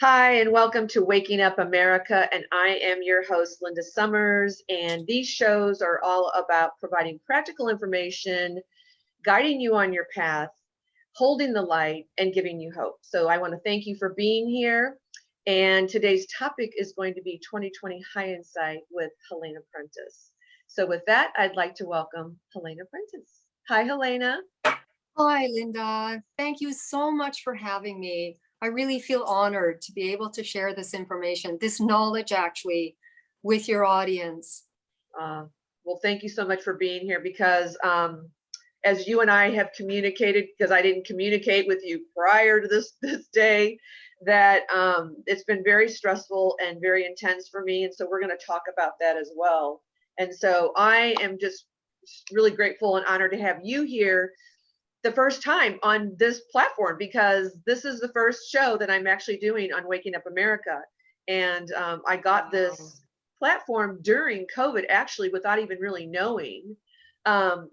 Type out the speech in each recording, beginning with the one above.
Hi, and welcome to Waking Up America. And I am your host, Linda Summers. And these shows are all about providing practical information, guiding you on your path, holding the light, and giving you hope. So I want to thank you for being here. And today's topic is going to be 2020 Hindsight with Helena Prentice. So with that, I'd like to welcome Helena Prentice. Hi, Helena. Hi, Linda. Thank you so much for having me. I really feel honored to be able to share this information, this knowledge actually, with your audience. Well, thank you so much for being here because as you and I have communicated, because I didn't communicate with you prior to this day, that it's been very stressful and very intense for me. And so we're going to talk about that as well. And so I am just really grateful and honored to have you here the first time on this platform, because this is the first show that I'm actually doing on Waking Up America. And I got this platform during COVID, actually, without even really knowing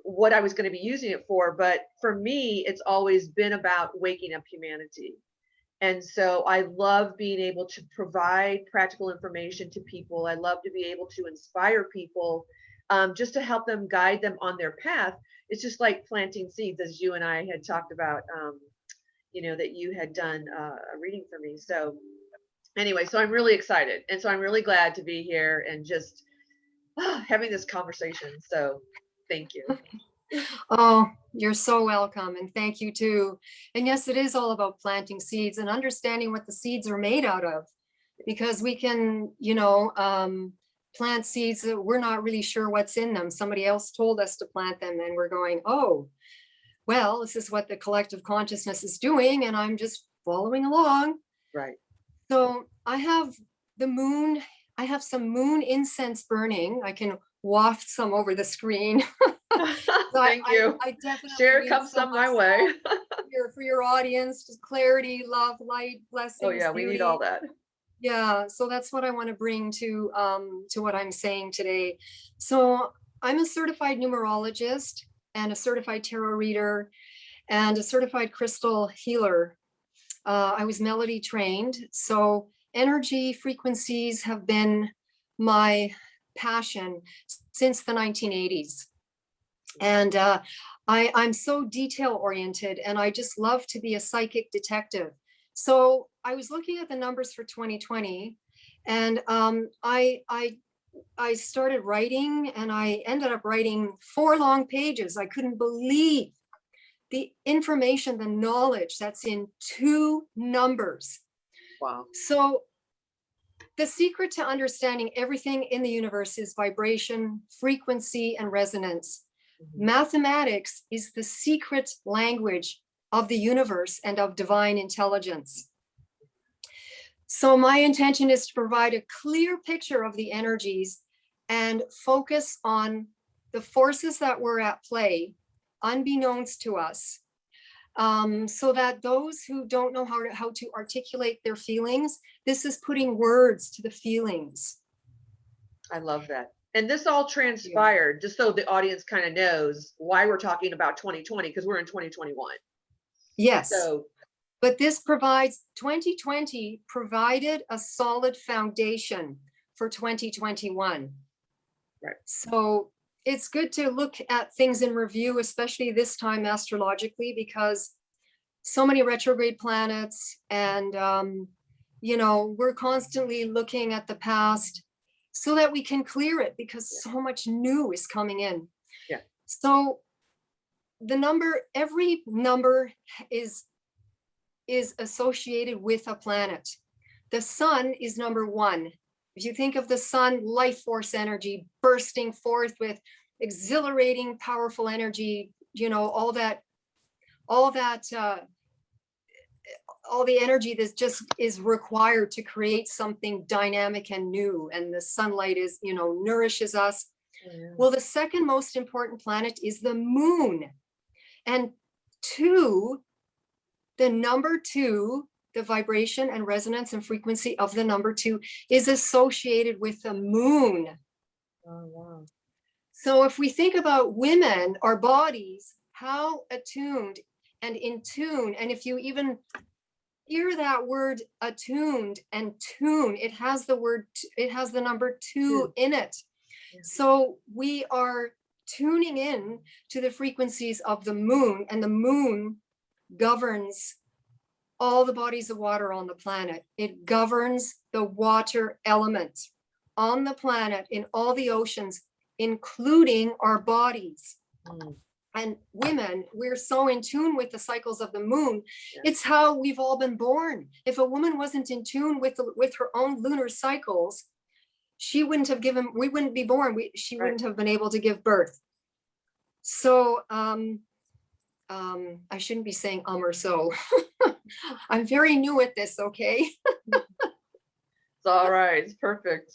what I was going to be using it for. But for me, it's always been about waking up humanity. And so I love being able to provide practical information to people. I love to be able to inspire people, just to help them, guide them on their path. It's just like planting seeds, as you and I had talked about, that you had done a reading for me. So anyway, so I'm really excited. And so I'm really glad to be here and just having this conversation. So thank you. Oh, you're so welcome. And thank you too. And yes, it is all about planting seeds and understanding what the seeds are made out of, because we can, plant seeds that we're not really sure what's in them. Somebody else told us to plant them and we're going, oh, well, this is what the collective consciousness is doing. And I'm just following along. Right. So I have some moon incense burning. I can waft some over the screen. Thank you. I definitely share comes some my way. for your audience, just clarity, love, light, blessings. Oh yeah, we need all that. Yeah, so that's what I want to bring to what I'm saying today. So I'm a certified numerologist and a certified tarot reader and a certified crystal healer. I was melody trained, so energy frequencies have been my passion since the 1980s. And I'm so detail oriented, and I just love to be a psychic detective. So I was looking at the numbers for 2020, and I started writing, and I ended up writing 4 long pages. I couldn't believe the information, the knowledge that's in 2 numbers. Wow. So the secret to understanding everything in the universe is vibration, frequency, and resonance. Mm-hmm. Mathematics is the secret language of the universe and of divine intelligence. So my intention is to provide a clear picture of the energies and focus on the forces that were at play, unbeknownst to us, so that those who don't know how to articulate their feelings, this is putting words to the feelings. I love that. And this all transpired, just so the audience kind of knows why we're talking about 2020, because we're in 2021. Yes. So, but this 2020 provided a solid foundation for 2021. Right. So it's good to look at things in review, especially this time astrologically, because so many retrograde planets, and we're constantly looking at the past so that we can clear it, because so much new is coming in. Yeah. So every number is associated with a planet. The sun is number 1. If you think of the sun, life force energy bursting forth with exhilarating, powerful energy, all the energy that just is required to create something dynamic and new. And the sunlight is, nourishes us. Yeah. Well, the second most important planet is the moon. And 2, the number 2, the vibration and resonance and frequency of the number 2 is associated with the moon. Oh, wow. So if we think about women, our bodies, how attuned and in tune, and if you even hear that word attuned and tune, it has the word, it has the number 2 in it. Yeah. So we are tuning in to the frequencies of the moon, and the moon governs all the bodies of water on the planet. It governs the water element on the planet, in all the oceans, including our bodies. And women, we're so in tune with the cycles of the moon. Yeah. It's how we've all been born. If a woman wasn't in tune with her own lunar cycles, she wouldn't have given, we wouldn't be born. She wouldn't have been able to give birth. So I shouldn't be saying or so. I'm very new at this, okay? It's all right. It's perfect.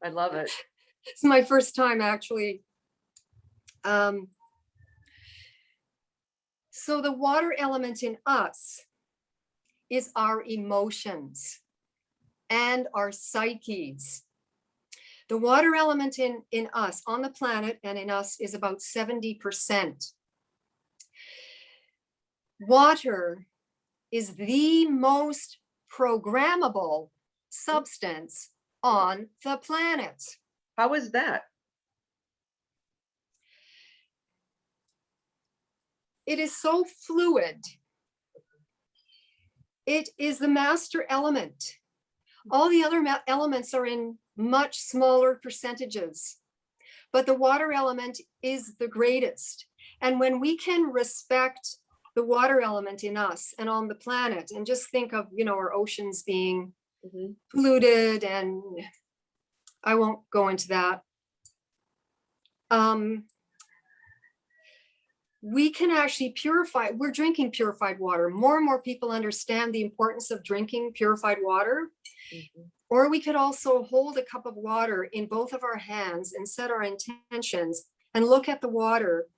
I love it. It's my first time, actually. So the water element in us is our emotions and our psyches. The water element in us, on the planet and in us, is about 70%. Water is the most programmable substance on the planet. How is that? It is so fluid. It is the master element. All the other elements are in much smaller percentages, but the water element is the greatest. And when we can respect the water element in us and on the planet, and just think of, our oceans being polluted, and I won't go into that. We can actually purify. We're drinking purified water. More and more people understand the importance of drinking purified water. Or we could also hold a cup of water in both of our hands and set our intentions and look at the water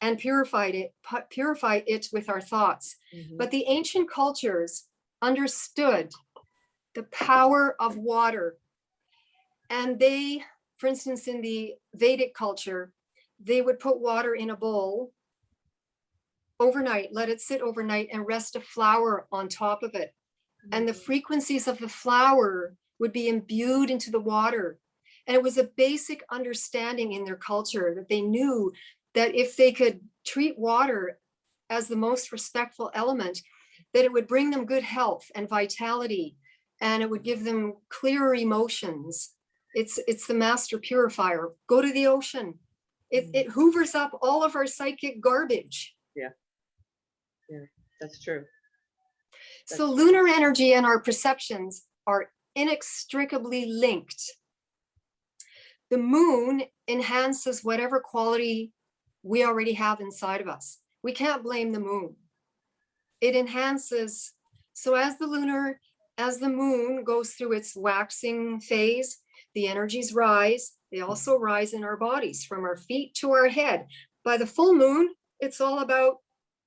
and purify it with our thoughts. But the ancient cultures understood the power of water. And they, for instance, in the Vedic culture, they would put water in a bowl overnight, let it sit overnight, and rest a flower on top of it. And the frequencies of the flower would be imbued into the water. And it was a basic understanding in their culture that they knew that if they could treat water as the most respectful element, that it would bring them good health and vitality, and it would give them clearer emotions. It's the master purifier. Go to the ocean. It hoovers up all of our psychic garbage. Yeah, that's true. So lunar energy and our perceptions are inextricably linked. The moon enhances whatever quality we already have inside of us. We can't blame the moon. It enhances. So as the moon goes through its waxing phase, the energies rise. They also rise in our bodies, from our feet to our head. By the full moon, it's all about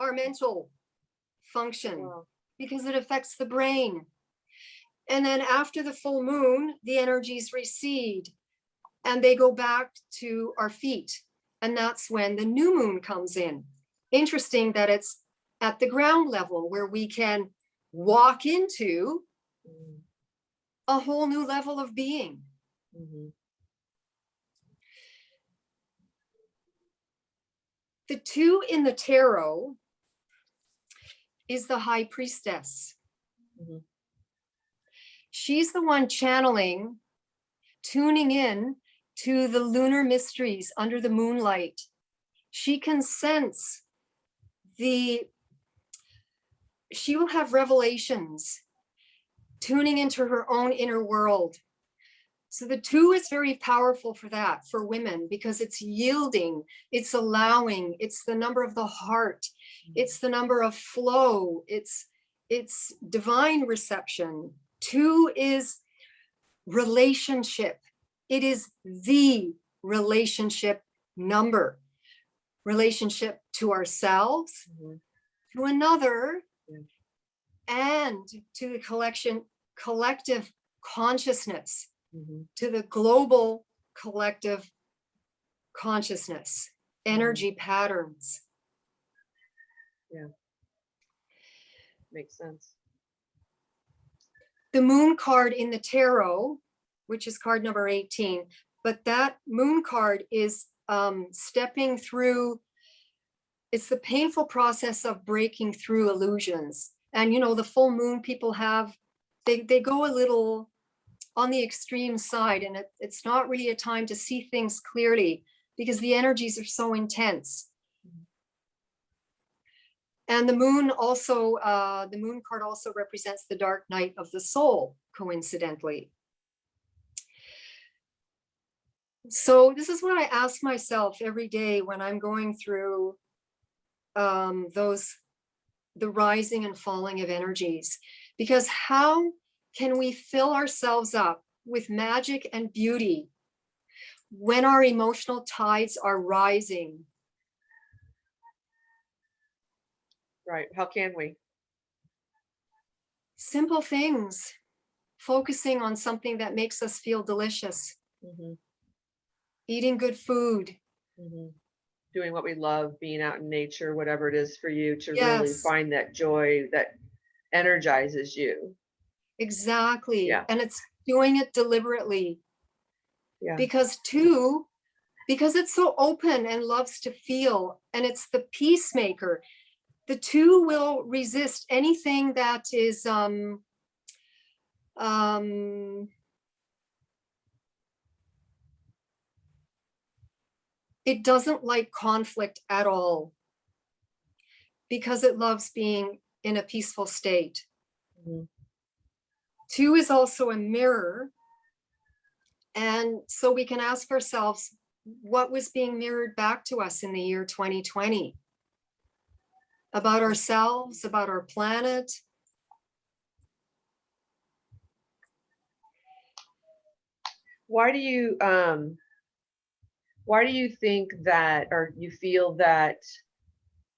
our mental function, because it affects the brain. And then after the full moon, the energies recede and they go back to our feet. And that's when the new moon comes in. Interesting that it's at the ground level where we can walk into a whole new level of being. The 2 in the tarot is the high priestess. She's the one channeling, tuning in to the lunar mysteries under the moonlight. She can sense she will have revelations, tuning into her own inner world. So the 2 is very powerful for that, for women, because it's yielding, it's allowing, it's the number of the heart, it's the number of flow, it's divine reception. 2 is relationship. It is the relationship number. Relationship to ourselves, to another, and to the collective consciousness, to the global collective consciousness, energy patterns. makes sense. The moon card in the tarot, which is card number 18, but that moon card is stepping through, it's the painful process of breaking through illusions. And, you know, the full moon people have, they go a little on the extreme side, and it's not really a time to see things clearly because the energies are so intense. And the moon also, the moon card also represents the dark night of the soul, coincidentally. So this is what I ask myself every day when I'm going through the rising and falling of energies, because how can we fill ourselves up with magic and beauty when our emotional tides are rising? Right. How can we? Simple things, focusing on something that makes us feel delicious, eating good food, doing what we love, being out in nature, whatever it is for you to really yes, find that joy that energizes you. exactly. Yeah. And it's doing it deliberately. Yeah. Because it's so open and loves to feel, and it's the peacemaker. The two will resist anything that is it doesn't like conflict at all because it loves being in a peaceful state. Two is also a mirror. And so we can ask ourselves, what was being mirrored back to us in the year 2020? About ourselves, about our planet. Why do you think that, or you feel that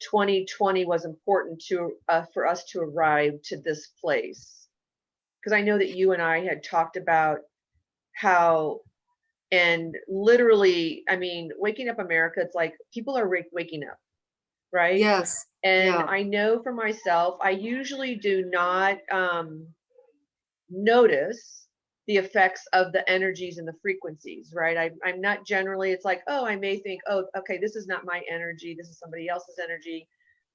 2020 was important to for us to arrive to this place? Because I know that you and I had talked about how, and literally, I mean, Waking Up America, it's like people are waking up, right? Yes. And yeah. I know for myself, I usually do not notice the effects of the energies and the frequencies, right? I'm not generally, it's like, oh, I may think, oh, okay, this is not my energy, this is somebody else's energy.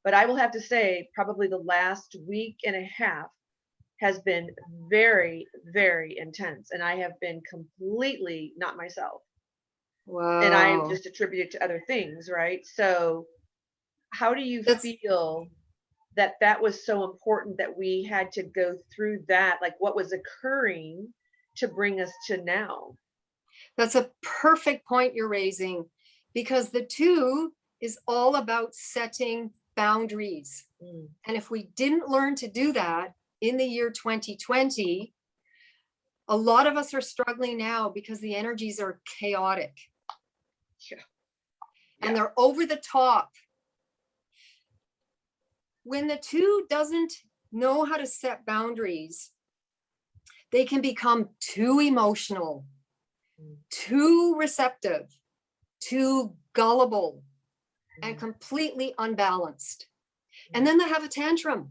But I will have to say, probably the last week and a half has been very, very intense. And I have been completely not myself. Wow. And I just attribute it to other things, right? So how do you feel that that was so important that we had to go through that? Like, what was occurring to bring us to now? That's a perfect point you're raising, because the two is all about setting boundaries. And if we didn't learn to do that in the year 2020, a lot of us are struggling now because the energies are chaotic. Yeah. And they're over the top. When the two doesn't know how to set boundaries, they can become too emotional, too receptive, too gullible, and completely unbalanced. And then they have a tantrum.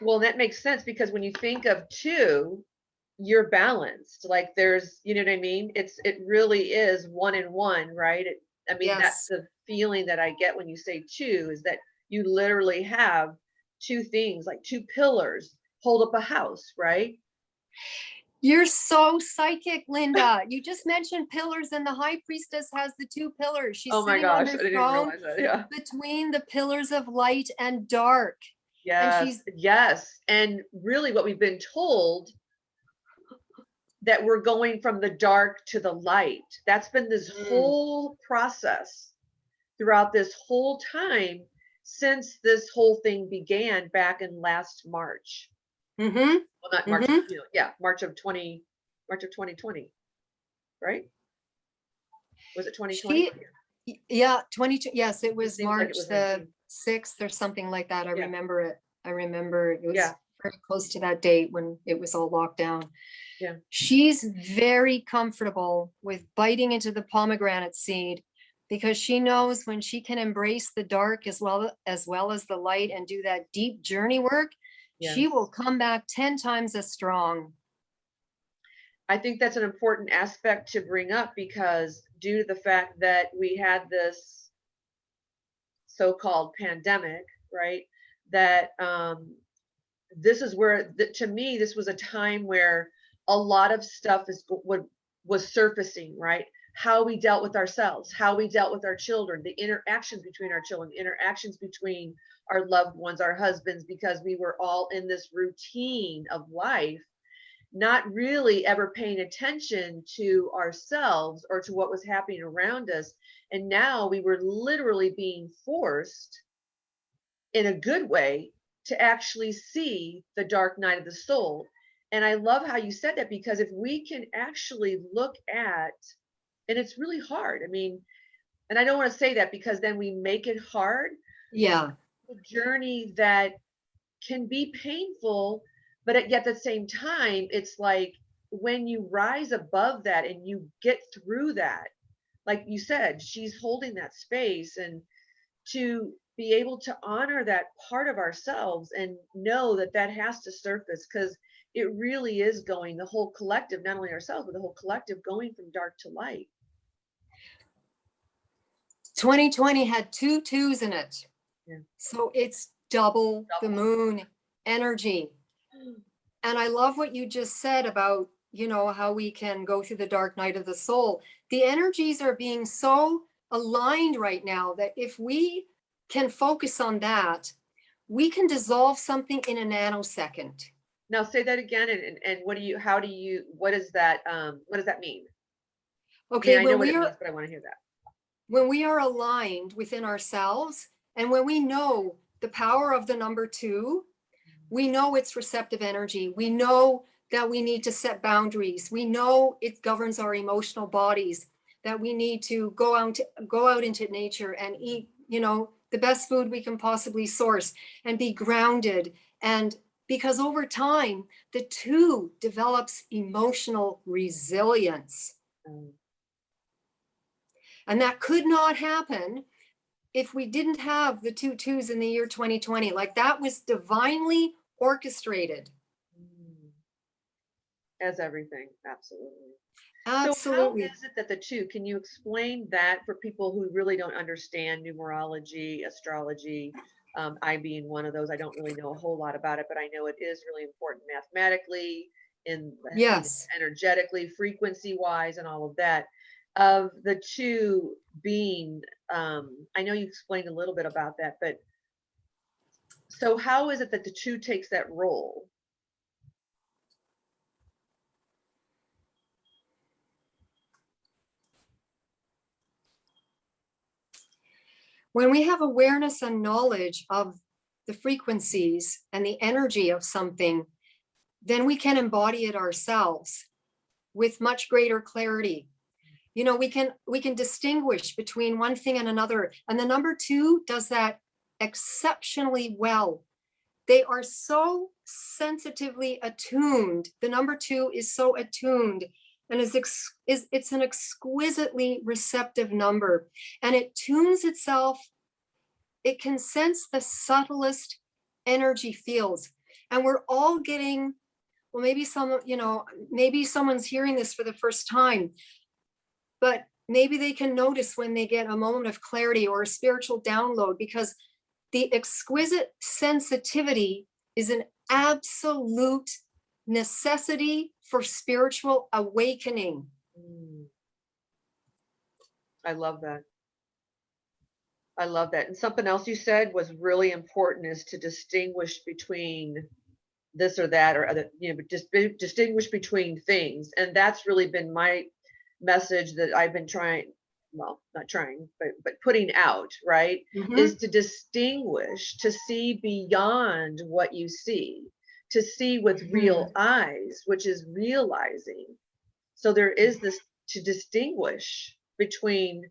Well, that makes sense, because when you think of two, you're balanced. Like, there's, you know what I mean? It really is one and one, right? I mean, Yes. that's the feeling that I get when you say two, is that you literally have two things, like two pillars hold up a house, right? You're so psychic, Linda. You just mentioned pillars, and the high priestess has the two pillars. She's Oh my sitting on gosh, her I didn't even throne realize that. Yeah. between the pillars of light and dark. Yes, yes. And really what we've been told, that we're going from the dark to the light. That's been this whole process throughout this whole time since this whole thing began back in last March. Well, not March, you know, yeah, March of 2020, right? Was it 2020? Yeah, 22. Yes, it was seems like March it was the 6th or something like that. I Yeah. remember it. I remember it was Yeah. very close to that date when it was all locked down. Yeah. She's very comfortable with biting into the pomegranate seed, because she knows when she can embrace the dark as well as the light and do that deep journey work, she Yes. will come back 10 times as strong. I think that's an important aspect to bring up because due to the fact that we had this so-called pandemic, right? That this is where, to me, this was a time where a lot of stuff was surfacing, right? How we dealt with ourselves, how we dealt with our children, the interactions between our children, the interactions between our loved ones, our husbands, because we were all in this routine of life, not really ever paying attention to ourselves or to what was happening around us. And now we were literally being forced, in a good way, to actually see the dark night of the soul. And I love how you said that, because if we can actually look at, and it's really hard. I mean, and I don't want to say that because then we make it hard. Yeah. A journey that can be painful, but yet at the same time, it's like when you rise above that and you get through that, like you said, she's holding that space, and to be able to honor that part of ourselves and know that that has to surface, because it really is going, the whole collective, not only ourselves, but the whole collective, going from dark to light. 2020 had 2 2s in it. Yeah. So it's double the moon energy. And I love what you just said about, you know, how we can go through the dark night of the soul. The energies are being so aligned right now that if we can focus on that, we can dissolve something in a nanosecond. Now say that again, and what does that mean? Okay, I mean, I know what it means, but I want to hear that. When we are aligned within ourselves, and when we know the power of the number 2, we know it's receptive energy. We know that we need to set boundaries. We know it governs our emotional bodies, that we need to go out into nature and eat, you know, the best food we can possibly source and be grounded. And because over time, the 2 develops emotional resilience. And that could not happen if we didn't have the 2 2s in the year 2020. Like, that was divinely orchestrated. As everything, absolutely. Absolutely. So how is it that the 2, can you explain that for people who really don't understand numerology, astrology? I being one of those, I don't really know a whole lot about it, but I know it is really important mathematically, Yes, energetically, frequency wise, and all of that. Of the 2 being, I know you explained a little bit about that, but so how is it that the 2 takes that role? when we have awareness and knowledge of the frequencies and the energy of something, then we can embody it ourselves with much greater clarity. You know, we can distinguish between one thing and another, and the number 2 does that exceptionally well. They are so sensitively attuned. The number 2 is so attuned, and it's an exquisitely receptive number, and it tunes itself. It can sense the subtlest energy fields, and we're all getting, well, maybe maybe someone's hearing this for the first time, but maybe they can notice when they get a moment of clarity or a spiritual download, because the exquisite sensitivity is an absolute necessity for spiritual awakening. I love that. I love that. And something else you said was really important, is to distinguish between this or that or other, just distinguish between things. And that's really been my message that I've been trying, well, not trying, but putting out, right? Is to distinguish, to see beyond what you see, to see with real eyes, which is realizing. So there is this, to distinguish between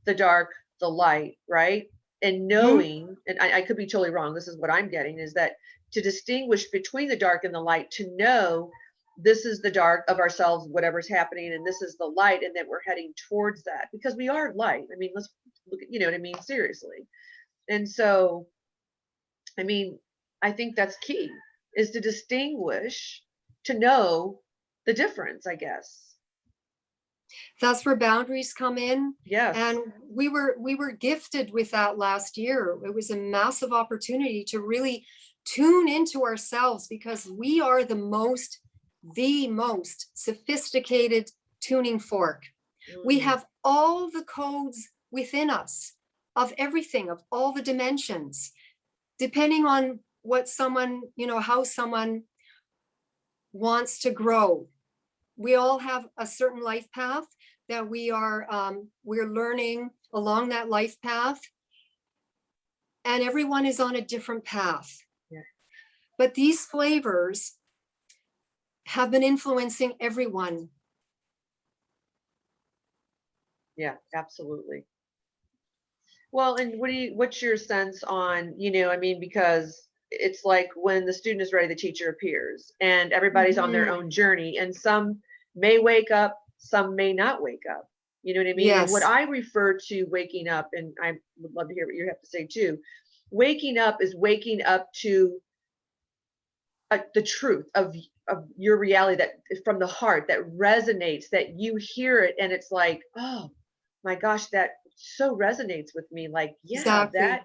the dark, the light, right? And knowing, and I could be totally wrong, this is what I'm getting, is that to distinguish between the dark and the light, to know this is the dark of ourselves, whatever's happening, and this is the light, and that we're heading towards that because we are light. I mean, let's look at, you know what I mean? Seriously. And so, I mean, I think that's key, is to distinguish, to know the difference, I guess. That's where boundaries come in. Yes. And we were gifted with that last year. It was a massive opportunity to really tune into ourselves, because we are the most sophisticated tuning fork. We have all the codes within us of everything, of all the dimensions, depending on what someone, you know, how someone wants to grow. We all have a certain life path that we're learning along that life path, and everyone is on a different path. Yeah. But these flavors have been influencing everyone. Yeah, absolutely. Well, and what's your sense on, you know, I mean, because it's like when the student is ready, the teacher appears, and everybody's on their own journey, and some may wake up, some may not wake up. You know what I mean? And what Yes. I refer to waking up, and I would love to hear what you have to say too. Waking up is waking up to the truth of your reality, that from the heart, that resonates, that you hear it, and it's like, oh my gosh, that so resonates with me. Like, yeah, Exactly.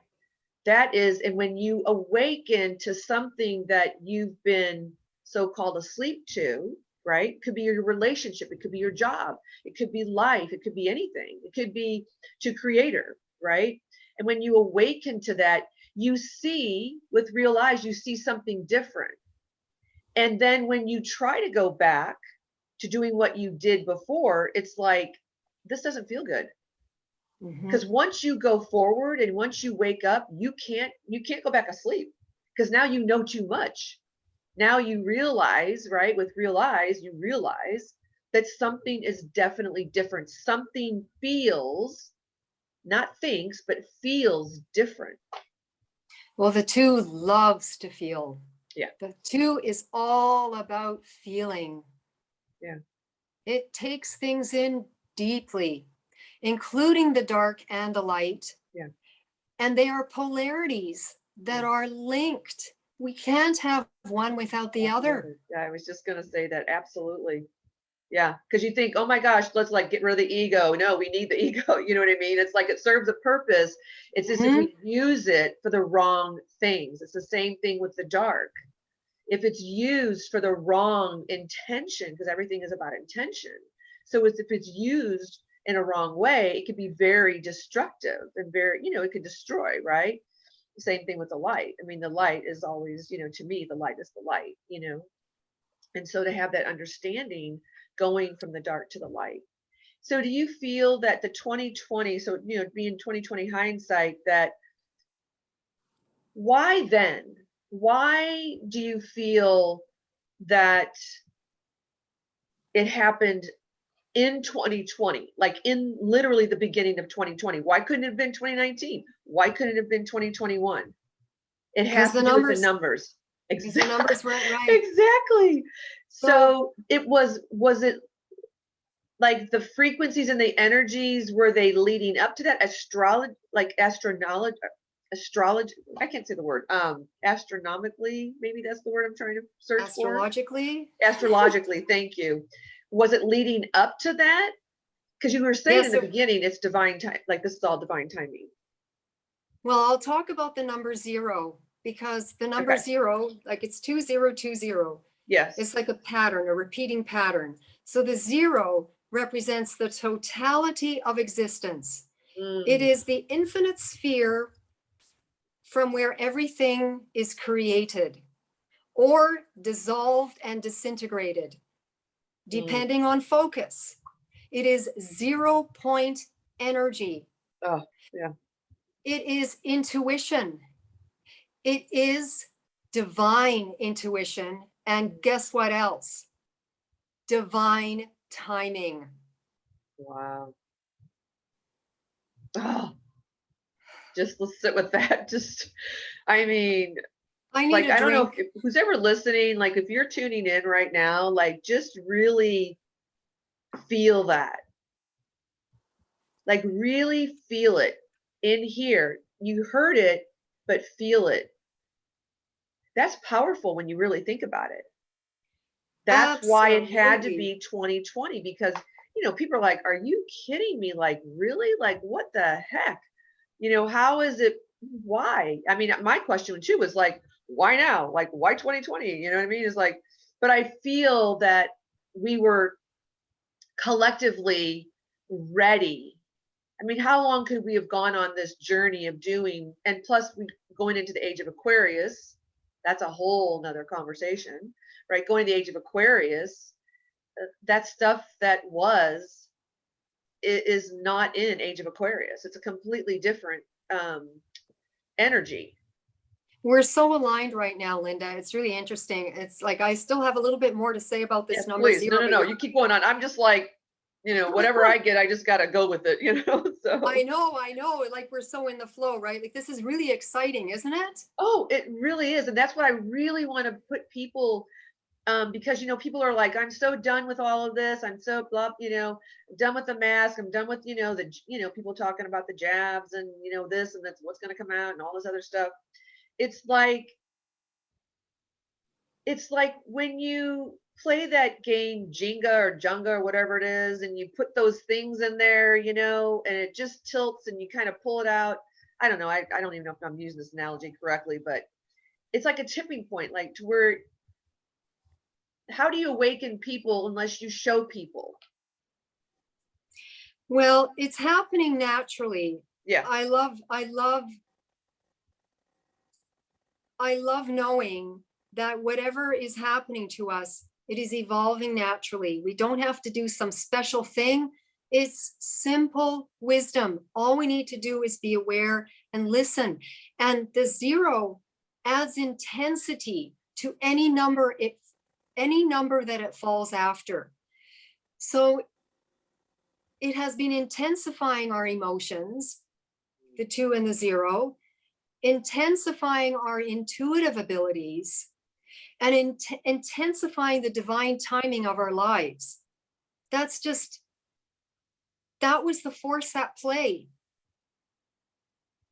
that is, and when you awaken to something that you've been so-called asleep to, right? It could be your relationship, it could be your job, it could be life, it could be anything, it could be to creator, right? And when you awaken to that, you see with real eyes, you see something different. And then when you try to go back to doing what you did before, it's like, this doesn't feel good. Because once you go forward and once you wake up, you can't go back asleep, because now you know too much. Now you realize, right, with real eyes, you realize that something is definitely different. Something feels, not thinks, but feels different. Well, the two loves to feel. Yeah. The two is all about feeling. Yeah. It takes things in deeply, including the dark and the light. Yeah. And they are polarities that are linked. We can't have one without the other. Yeah, I was just going to say that. Absolutely. Yeah. Because you think, oh my gosh, let's like get rid of the ego. No, we need the ego. You know what I mean? It's like it serves a purpose. It's as if we use it for the wrong things. It's the same thing with the dark. If it's used for the wrong intention, because everything is about intention. So if it's used in a wrong way, it could be very destructive and very, you know, it could destroy, right? Same thing with the light. I mean, the light is always, you know, to me, the light is the light, you know. And so to have that understanding going from the dark to the light. So do you feel that the 2020, so, you know, being 2020 hindsight, that why then? Why do you feel that it happened in 2020, like in literally the beginning of 2020? Why couldn't it have been 2019? Why couldn't it have been 2021? It has to do with the numbers. Exactly. The numbers weren't right. Exactly. So it was it like the frequencies and the energies, were they leading up to that? Astrology, like astrology, I can't say the word. Astronomically, maybe that's the word I'm trying to search Astrologically? for. Astrologically, thank you. Was it leading up to that? Because you were saying in the beginning, it's divine time, like this is all divine timing. Well, I'll talk about the number 0, because the number 0, like it's 2020. Yes. It's like a pattern, a repeating pattern. So the 0 represents the totality of existence. It is the infinite sphere from where everything is created or dissolved and disintegrated, depending on focus. It is 0-point energy. Oh, yeah. It is intuition. It is divine intuition. And guess what else? Divine timing. Wow. Oh, just let's sit with that. Just, I mean, I need Like, a I don't know drink. if who's ever listening, like if you're tuning in right now, like just really feel that. Like really feel it in here. You heard it, but feel it. That's powerful when you really think about it. That's why it had to Absolutely. be 2020 because, people are like, are you kidding me? Like, really? Like, what the heck? How is it? Why? I mean, my question too was like, why now? Like, why 2020? You know what I mean? It's like, but I feel that we were collectively ready. I mean, how long could we have gone on this journey of doing, and plus we going into the age of Aquarius, that's a whole nother conversation, right? Going to the age of Aquarius, that stuff that is not in an age of Aquarius. It's a completely different energy. We're so aligned right now, Linda. It's really interesting. It's like I still have a little bit more to say about this Yes, number please. No, zero, no, but no. You keep going on. I'm just like, whatever I get, I just got to go with it, So. I know. Like we're so in the flow, right? Like this is really exciting, isn't it? Oh, it really is. And that's what I really want to put people, because, people are like, I'm so done with all of this. I'm so blah, done with the mask. I'm done with, people talking about the jabs and, this and that's what's going to come out and all this other stuff. It's like, when you play that game Jenga or Jenga or whatever it is, and you put those things in there, and it just tilts and you kind of pull it out. I don't know. I don't even know if I'm using this analogy correctly, but it's like a tipping point, like to where, how do you awaken people unless you show people? Well, it's happening naturally. Yeah. I love knowing that whatever is happening to us, it is evolving naturally. We don't have to do some special thing. It's simple wisdom. All we need to do is be aware and listen. And the zero adds intensity to any number that it falls after. So it has been intensifying our emotions, the 2 and the 0, intensifying our intuitive abilities, and intensifying the divine timing of our lives. That was the force at play.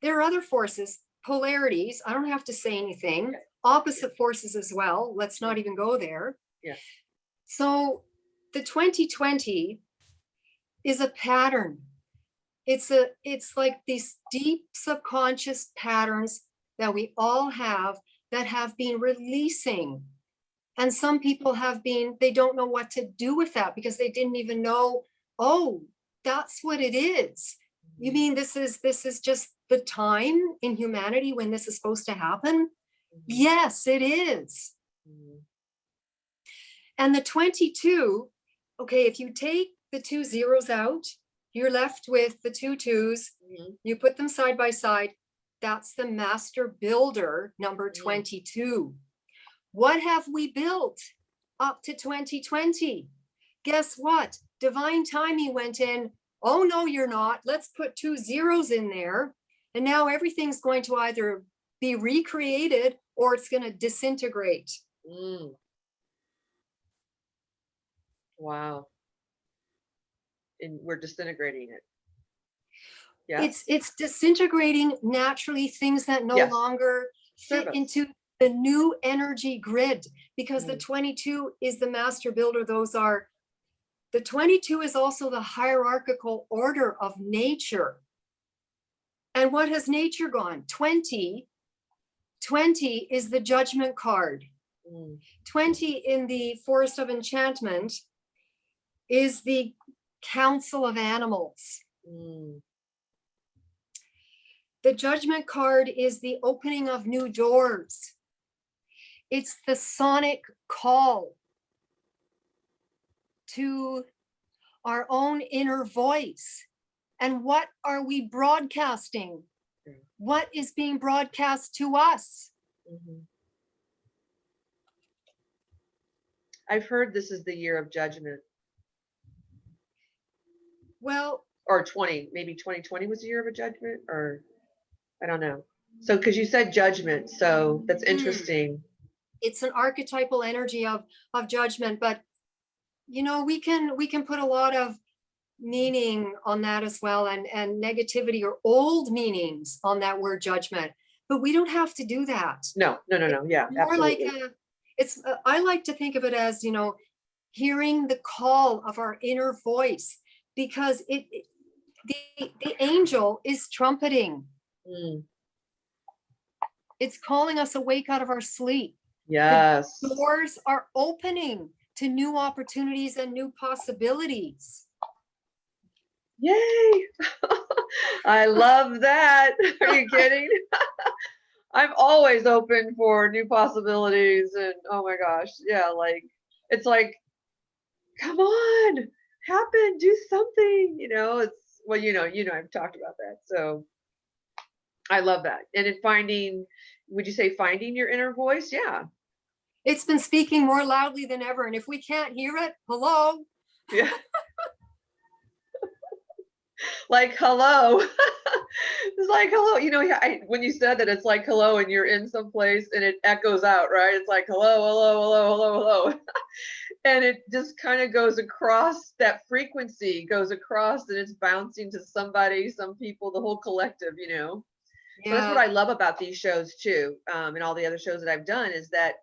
There are other forces, polarities. I don't have to say anything. Okay. Opposite forces as well. Let's not even go there. Yeah. So the 2020 is a pattern. It's like these deep subconscious patterns that we all have that have been releasing. And some people they don't know what to do with that because they didn't even know, oh, that's what it is. You mean this is just the time in humanity when this is supposed to happen? Yes, it is. And the 22, okay, if you take the 2 zeros out, you're left with the 2 2s. You put them side by side. That's the master builder, number 22. What have we built up to 2020? Guess what? Divine timing went in. Oh, no, you're not. Let's put 2 zeros in there. And now everything's going to either be recreated or it's going to disintegrate. Wow. And we're disintegrating it. Yeah. It's disintegrating naturally, things that no longer fit into the new energy grid, because the 22 is the master builder. The 22 is also the hierarchical order of nature. And what has nature gone? 20 is the judgment card. 20 in the Forest of Enchantment is the council of animals. The judgment card is the opening of new doors. It's the sonic call to our own inner voice. And what are we broadcasting? What is being broadcast to us? I've heard this is the year of judgment. Well, or maybe 2020 was the year of a judgment, or I don't know. So, because you said judgment, so that's interesting. It's an archetypal energy of judgment, but you know, we can put a lot of meaning on that as well, and negativity or old meanings on that word judgment, but we don't have to do that. No. Yeah, More like absolutely. I like to think of it as, you know, hearing the call of our inner voice, because the angel is trumpeting. Mm, It's calling us awake out of our sleep. The yes. doors are opening to new opportunities and new possibilities. Yay. I love that. Are you kidding? I'm always open for new possibilities, and oh my gosh, yeah, like it's like, come on, happen, do something, it's well, I've talked about that. So I love that. And in finding, would you say finding your inner voice? Yeah. It's been speaking more loudly than ever. And if we can't hear it, hello. Yeah. Like, hello. It's like, hello. When you said that, it's like, hello, and you're in some place and it echoes out, right? It's like, hello, hello, hello, hello, hello. And it just kind of goes across, that frequency goes across, and it's bouncing to somebody, some people, the whole collective. So that's what Yeah. I love about these shows too, and all the other shows that I've done, is that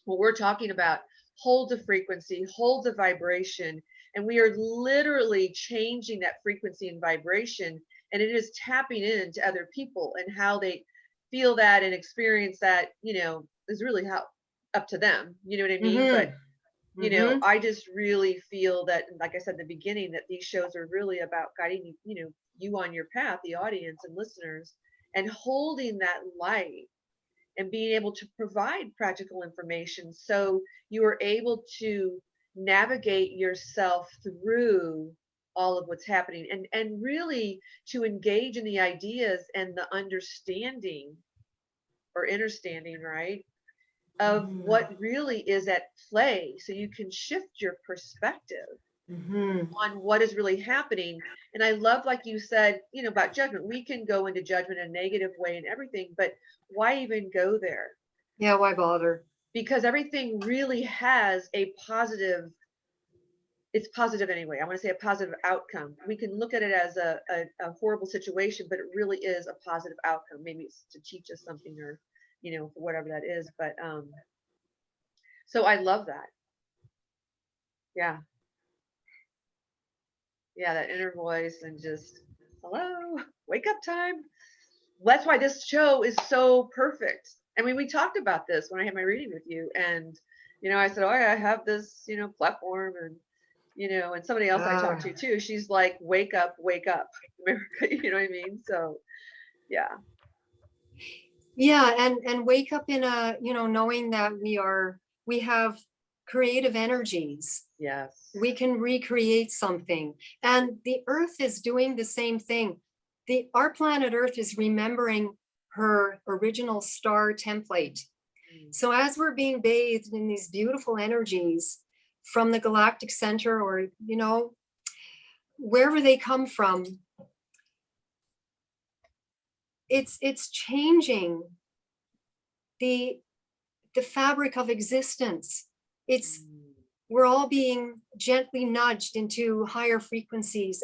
what we're talking about holds a frequency, holds a vibration, and we are literally changing that frequency and vibration, and it is tapping into other people, and how they feel that and experience that, is really how up to them. You know what I mean? But I just really feel that, like I said in the beginning, that these shows are really about guiding you on your path, the audience and listeners, and holding that light and being able to provide practical information, so you are able to navigate yourself through all of what's happening, and really to engage in the ideas and the understanding or understanding, right, of what really is at play, so you can shift your perspective on what is really happening. And I love, like you said, about judgment. We can go into judgment in a negative way and everything, but why even go there? Yeah, why bother? Because everything really has a positive, it's positive anyway. I want to say a positive outcome. We can look at it as a horrible situation, but it really is a positive outcome. Maybe it's to teach us something, or, for whatever that is. But so I love that. Yeah. Yeah, that inner voice, and just, hello, wake up time. That's why this show is so perfect. I mean, we talked about this when I had my reading with you, and I said, oh, I have this, platform, and and somebody else I talked to too, she's like, wake up, America. You know what I mean? So yeah. Yeah, and wake up in a, knowing that we have creative energies. Yes. We can recreate something. And the earth is doing the same thing. Our planet Earth is remembering her original star template. So as we're being bathed in these beautiful energies from the galactic center, or, wherever they come from, it's changing the fabric of existence. We're all being gently nudged into higher frequencies,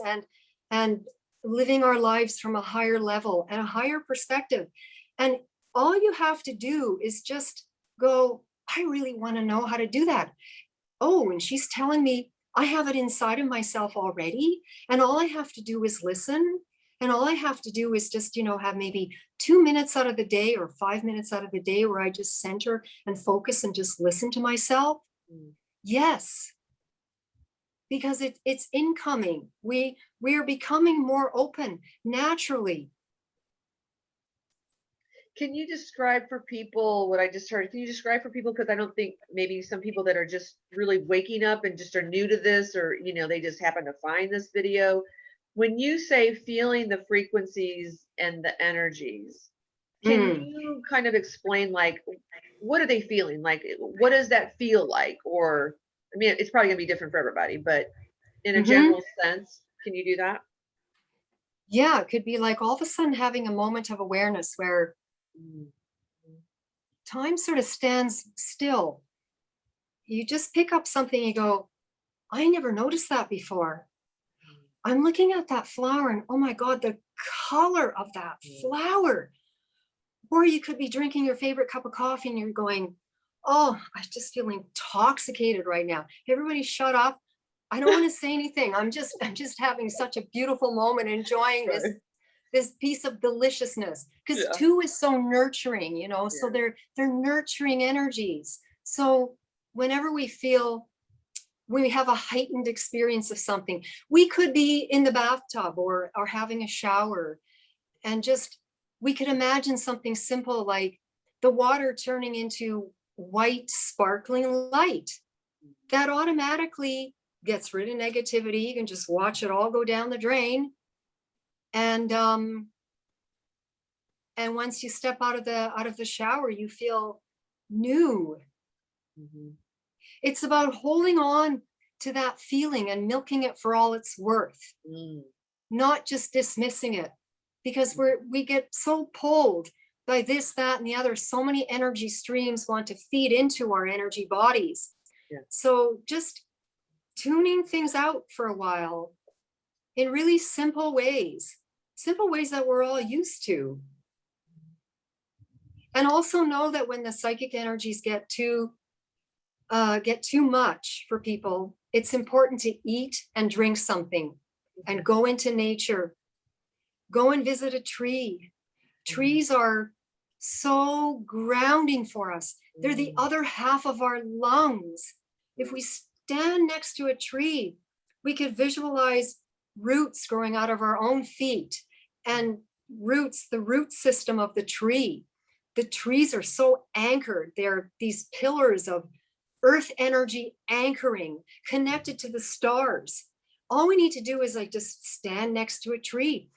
and living our lives from a higher level and a higher perspective. And all you have to do is just go, I really want to know how to do that. Oh, and she's telling me I have it inside of myself already, and all I have to do is listen. And all I have to do is just, have maybe 2 minutes out of the day or 5 minutes out of the day where I just center and focus and just listen to myself. Yes, because it's incoming. We are becoming more open naturally. Can you describe for people what I just heard? Can you describe for people, because I don't think, maybe some people that are just really waking up and just are new to this, or they just happen to find this video. When you say feeling the frequencies and the energies, can you kind of explain, like, what are they feeling? Like, what does that feel like? Or, I mean, it's probably gonna be different for everybody, but in a general sense, can you do that? Yeah, it could be like all of a sudden having a moment of awareness where Mhm. Time sort of stands still. You just pick up something, you go, I never noticed that before. I'm looking at that flower and oh my God, the color of that flower. Or you could be drinking your favorite cup of coffee and you're going, oh, I just feel intoxicated right now. Everybody shut up. I don't want to say anything. I'm just having such a beautiful moment, enjoying Right. this piece of deliciousness. Because Yeah. two is so nurturing, you know, so Yeah. they're nurturing energies. So whenever we feel we have a heightened experience of something, we could be in the bathtub or having a shower, and just we could imagine something simple like the water turning into white sparkling light. That automatically gets rid of negativity. You can just watch it all go down the drain. And once you step out of the shower, you feel new. Mhm. It's about holding on to that feeling and milking it for all it's worth, Mm. not just dismissing it, because we get so pulled by this, that, and the other. So many energy streams want to feed into our energy bodies. Yeah. So just tuning things out for a while in really simple ways that we're all used to. And also know that when the psychic energies get too much for people, it's important to eat and drink something and go into nature. Go and visit a tree. Trees are so grounding for us. They're the other half of our lungs. If we stand next to a tree, we could visualize roots growing out of our own feet, and the root system of the tree. The trees are so anchored. They're these pillars of earth energy anchoring, connected to the stars. All we need to do is like just stand next to a tree,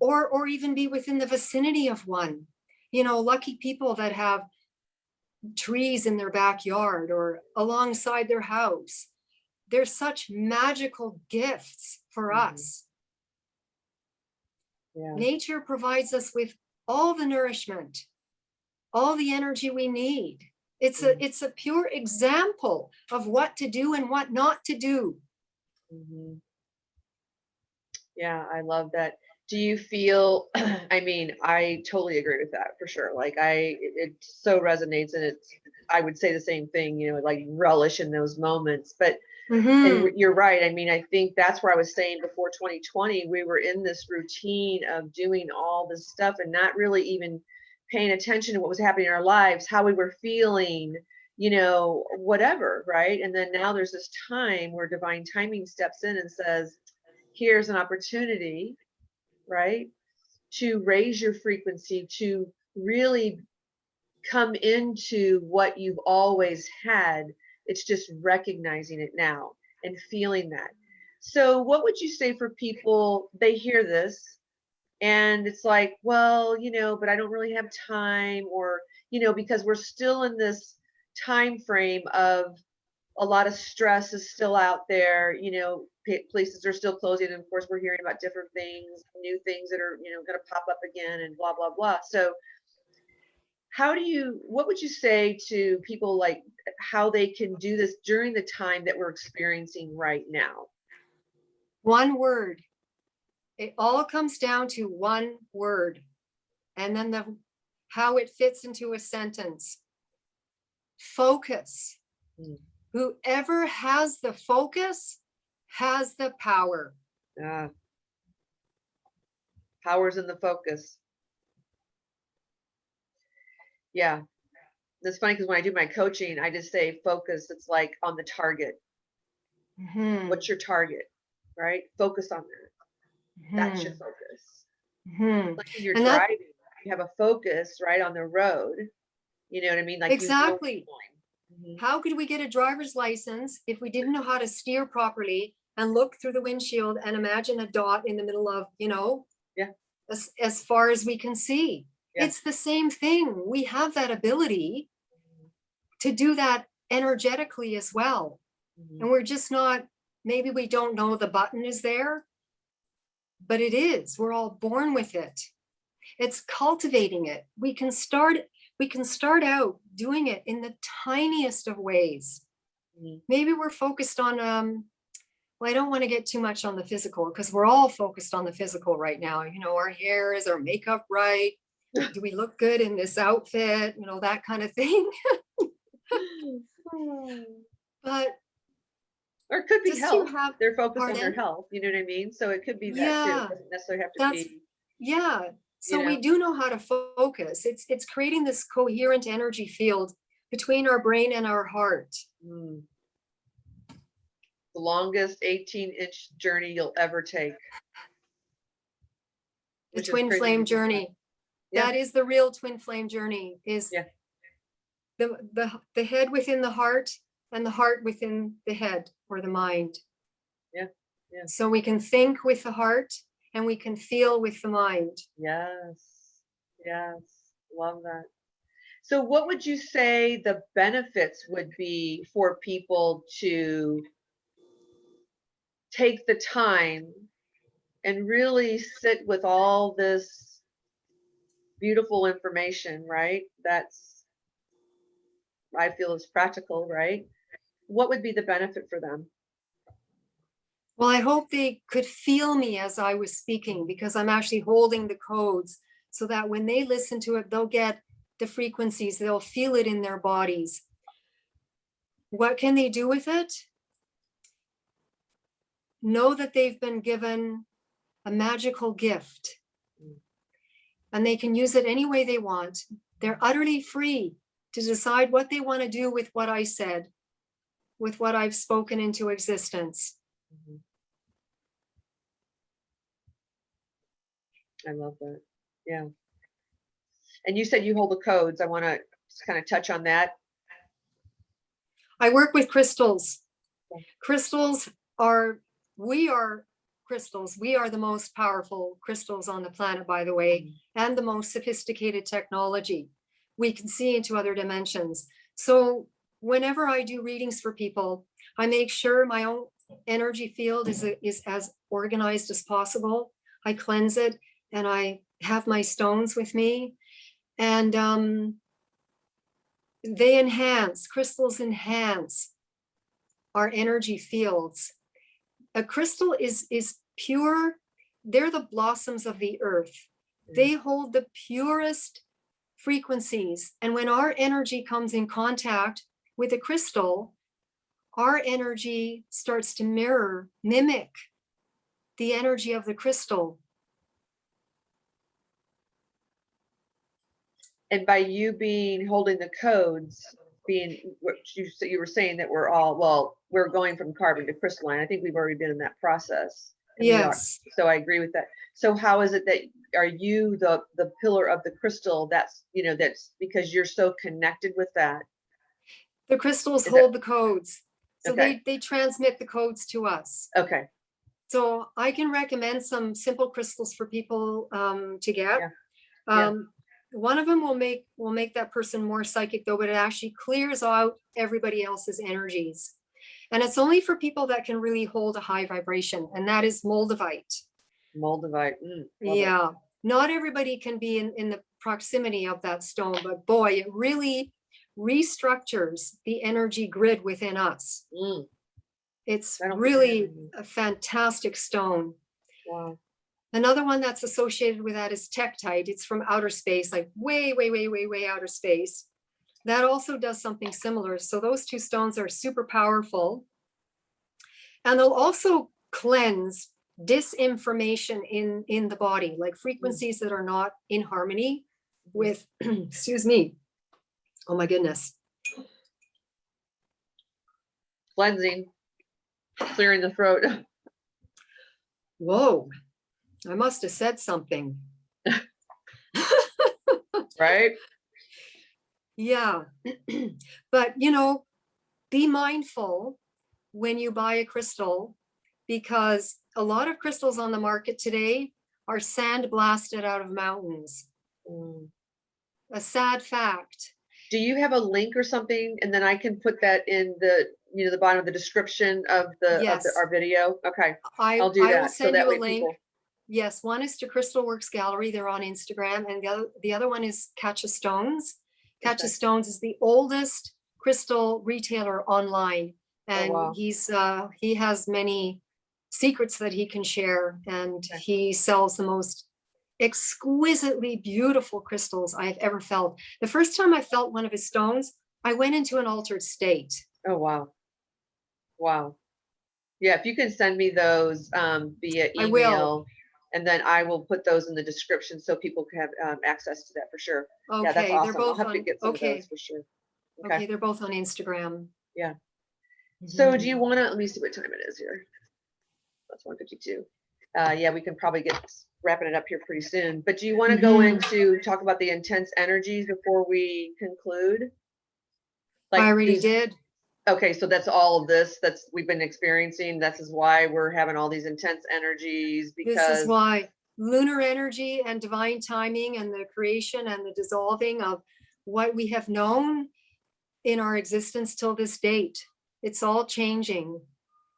or even be within the vicinity of one. You know, lucky people that have trees in their backyard or alongside their house. They're such magical gifts for us. Yeah. Nature provides us with all the nourishment, all the energy we need. It's a pure example of what to do and what not to do. Mhm. Yeah, I love that. Do you feel, I mean, I totally agree with that for sure. Like it so resonates, and I would say the same thing, you know, like relish in those moments. But, and Mm-hmm. you're right. I mean, I think that's where I was saying before 2020, we were in this routine of doing all this stuff and not really even paying attention to what was happening in our lives, how we were feeling, you know, whatever. Right. And then now there's this time where divine timing steps in and says, here's an opportunity, right, to raise your frequency, to really come into what you've always had. It's just recognizing it now and feeling that. So, what would you say for people, they hear this and it's like, well, you know, but I don't really have time, or, you know, because we're still in this time frame of a lot of stress is still out there, you know, places are still closing, and of course we're hearing about different things, new things that are, you know, going to pop up again and blah blah blah. So what would you say to people, like how they can do this during the time that we're experiencing right now? One word. It all comes down to one word, and then how it fits into a sentence. Focus. Mm. Whoever has the focus has the power. Ah, powers in the focus. Yeah, that's funny because when I do my coaching, I just say focus. It's like on the target. Mm-hmm. What's your target, right? Focus on that. That's your Mm-hmm. focus. Mm-hmm. Like when you're And that driving, you have a focus right on the road. You know what I mean? Like you know where exactly. you're going. How could we get a driver's license if we didn't know how to steer properly and look through the windshield and imagine a dot in the middle of, you know, Yeah, as far as we can see? yeah. It's the same thing. We have that ability to do that energetically as well. Mhm. And we're just not, maybe we don't know the button is there, but it is. We're all born with it. It's cultivating it. We can start out doing it in the tiniest of ways. Maybe we're focused on well, I don't want to get too much on the physical, because we're all focused on the physical right now. You know, our hair, is our makeup right? Do we look good in this outfit? You know, that kind of thing. But or it could be just health. to have, They're focused on their pardon? health. You know what I mean? So it could be that too. It Yeah, doesn't necessarily have to that's, be, yeah. So you we know. do know how to focus. It's creating this coherent energy field between our brain and our heart. The longest 18-inch journey you'll ever take. The Which is twin crazy to flame think about. journey. Yeah. That is the real twin flame journey, is Yeah. the head within the heart and the heart within the head or the mind. Yeah. Yeah. So we can think with the heart and we can feel with the mind. Yes. Yes. Love that. So what would you say the benefits would be for people to take the time and really sit with all this beautiful information, right? That's, I feel, is practical, right? What would be the benefit for them? Well, I hope they could feel me as I was speaking, because I'm actually holding the codes so that when they listen to it, they'll get the frequencies, they'll feel it in their bodies. What can they do with it? Know that they've been given a magical gift and they can use it any way they want. They're utterly free to decide what they want to do with what I said, with what I've spoken into existence. I love that. Yeah. And you said you hold the codes. I want to just kind of touch on that. I work with crystals. Crystals are, we are crystals. We are the most powerful crystals on the planet, by the way, and the most sophisticated technology. We can see into other dimensions. So whenever I do readings for people, I make sure my own energy field is as organized as possible. I cleanse it and I have my stones with me. And they enhance, crystals enhance our energy fields. A crystal is pure. They're the blossoms of the earth. They hold the purest frequencies. And when our energy comes in contact with a crystal, our energy starts to mimic the energy of the crystal. And by you being holding the codes, being what you were saying that we're all, well, we're going from carbon to crystalline. I think we've already been in that process. And Yes. So I agree with that. So how is it that, are you the pillar of the crystal? That's, you know, that's because you're so connected with that. The crystals hold the codes. So okay. they transmit the codes to us. Okay. So I can recommend some simple crystals for people to get. Yeah. One of them will make that person more psychic, though, but it actually clears out everybody else's energies. And it's only for people that can really hold a high vibration, and that is Moldavite. Moldavite. Yeah. It. Not everybody can be in the proximity of that stone, but boy, it really restructures the energy grid within us. It's really a fantastic stone. Wow. Another one that's associated with that is Tektite. It's from outer space, like way outer space. That also does something similar. So those two stones are super powerful. And they'll also cleanse disinformation in the body, like frequencies that are not in harmony with, excuse me. Oh my goodness. Cleansing, clearing the throat. Whoa. I must have said something. Right? Yeah. But, you know, be mindful when you buy a crystal, because a lot of crystals on the market today are sand blasted out of mountains. A sad fact. Do you have a link or something? And then I can put that in the, you know, the bottom of the description of the, yes. our video. Okay. I'll do that. will send so that you way a link. people, Yes, one is to Crystal Works Gallery. They're on Instagram, and the other one is Catch a Stones. Catch a Okay. Stones is the oldest crystal retailer online, Oh, and wow. he has many secrets that he can share, and Okay. he sells the most exquisitely beautiful crystals I've ever felt. The first time I felt one of his stones, I went into an altered state. Oh, wow. Wow. Yeah, if you can send me those via I will. email, and then I will put those in the description so people can have access to that for sure. Yeah, that's Okay, they're awesome. I'll both have to on. get some of those Okay, for sure. Okay. okay, they're both on Instagram. Yeah. So do you Mhm. want to, let me see what time it is here. That's 1:52. Yeah, we can probably get wrapping it up here pretty soon. But do you want to go Mhm. into talk about the intense energies before we conclude? I Like already these, did. okay, so that's all of this that's we've been experiencing. This is why we're having all these intense energies This is because why lunar energy and divine timing and the creation and the dissolving of what we have known in our existence till this date, it's all changing.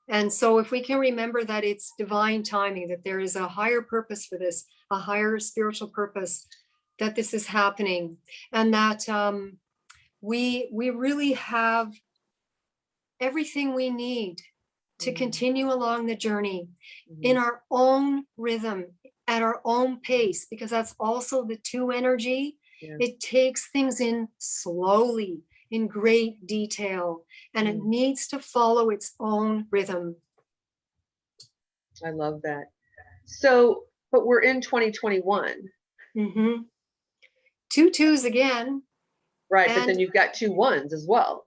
And so if we can remember that it's divine timing, that there is a higher purpose for this, a higher spiritual purpose, that this is happening, and that we really have everything we need to continue along the journey in our own rhythm, at our own pace, because that's also the two energy. yeah, It takes things in slowly, in great detail, and it needs to follow its own rhythm. I love that. So, but we're in 2021, Mm-hmm. Two twos again, right? But then and you've got two ones as well.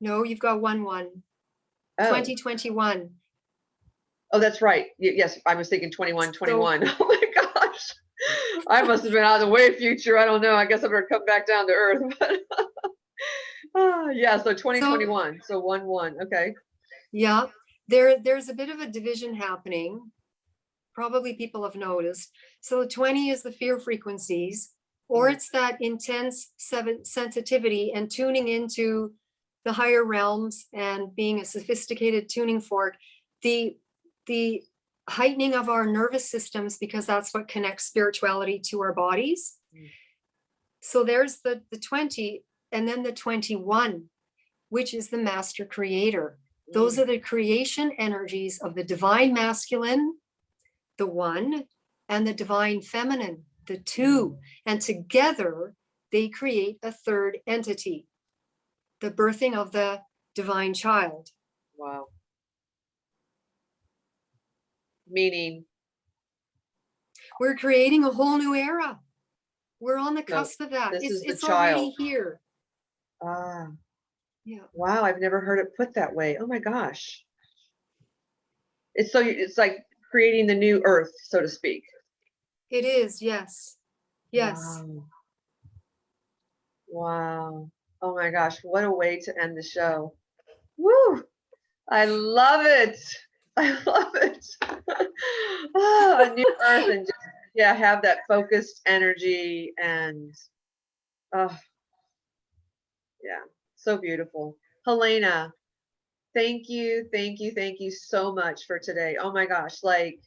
no, you've got one. Oh, 2021. oh, that's right. Yes, I was thinking 21, So 21. Oh my gosh. I must have been out of the way future. I don't know. I guess I better come back down to earth. Yeah, so so 2021. So 1-1. Okay. yeah, there's a bit of a division happening. Probably people have noticed. So 20 is the fear frequencies, or it's that intense sensitivity and tuning into the higher realms and being a sophisticated tuning fork. The heightening of our nervous systems, because that's what connects spirituality to our bodies. So there's the 20, and then the 21, which is the master creator. Those are the creation energies of the divine masculine, the one, and the divine feminine, the two. And together they create a third entity, the birthing of the divine child. Wow. Meaning, We're creating a whole new era. We're on the so cusp of that. this is the It's already child. here. Ah, Yeah. wow. I've never heard it put that way. Oh my gosh. It's so, it's like creating the new earth, so to speak. It is, yes. Yes. Wow. Wow. Oh my gosh. What a way to end the show. Woo. I love it. I love it. Oh, a new earth, and just, yeah, have that focused energy and, oh, yeah, so beautiful. Helena, thank you so much for today. Oh my gosh, like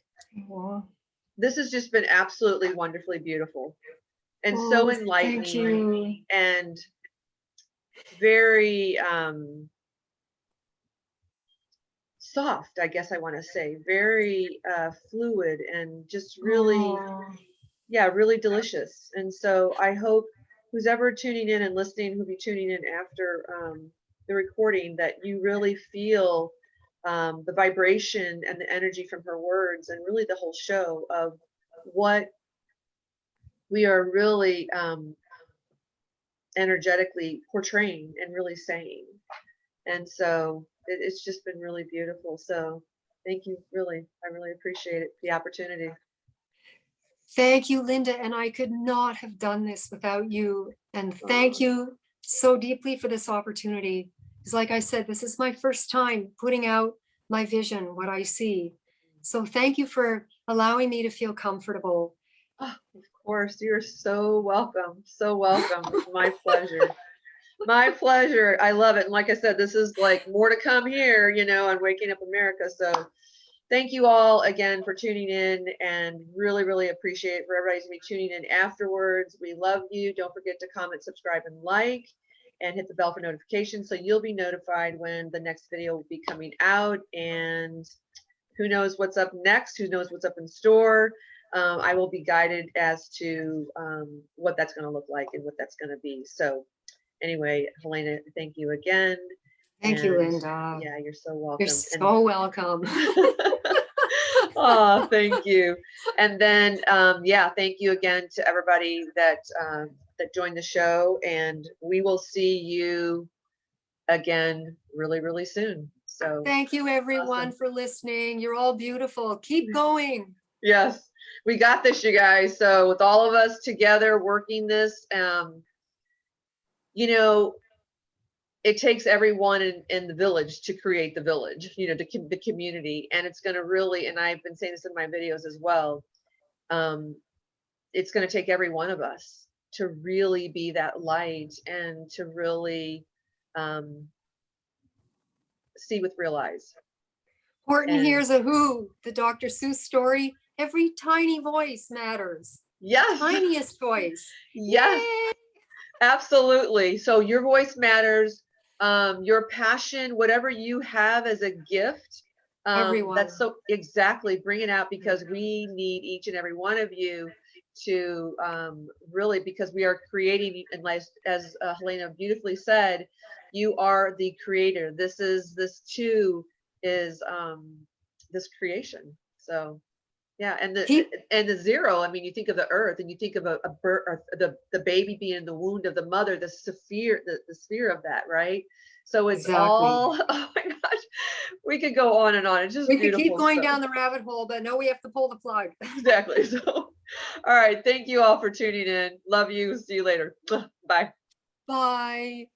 this has just been absolutely wonderfully beautiful and so Oh, thank enlightening you. and very soft, I guess I want to say, very fluid and just really, Oh, yeah, really delicious. And so I hope who's ever tuning in and listening, who'll be tuning in after the recording, that you really feel the vibration and the energy from her words and really the whole show of what we are really energetically portraying and really saying. And so it's just been really beautiful. So thank you, really. I really appreciate it, the opportunity. thank you, Linda. And I could not have done this without you. And thank you so deeply for this opportunity. Because like I said, this is my first time putting out my vision, what I see. So thank you for allowing me to feel comfortable. Oh, of course, you're so welcome. So welcome. It's my pleasure. My pleasure. I love it. And like I said, this is like more to come here, on Waking Up America. So thank you all again for tuning in, and really, really appreciate for everybody to be tuning in afterwards. We love you. Don't forget to comment, subscribe, and like, and hit the bell for notifications so you'll be notified when the next video will be coming out. And who knows what's up next? Who knows what's up in store? I will be guided as to what that's going to look like and what that's going to be. So anyway, Helena, thank you again. Thank you, Linda. Yeah, you're so welcome. You're so welcome. Oh, thank you. And then, yeah, thank you again to everybody that that joined the show, and we will see you again really, really soon. So thank you, everyone, for listening. You're all beautiful. Keep going. Yes, we got this, you guys. So with all of us together working this, you know, it takes everyone in the village to create the village, you know, the community. And it's going to really, and I've been saying this in my videos as well, it's going to take every one of us to really be that light and to really see with real eyes. Horton hears a who, the Dr. Seuss story. Every tiny voice matters. Yes. Tiniest voice. Yes. Yay! Absolutely. So your voice matters. Your passion, whatever you have as a gift, that's so exactly, bring it out, because we need each and every one of you to really, because we are creating, and as Helena beautifully said, you are the creator. This too is this creation. So yeah, and the zero, I mean, you think of the earth and you think of a birth, or the baby being in the wound of the mother, the sphere of that, right? So it's all, oh my gosh, we could go on and on. It's just beautiful. We could keep going down the rabbit hole, but no, we have to pull the plug. Exactly. So, all right. Thank you all for tuning in. Love you. See you later. Bye. Bye.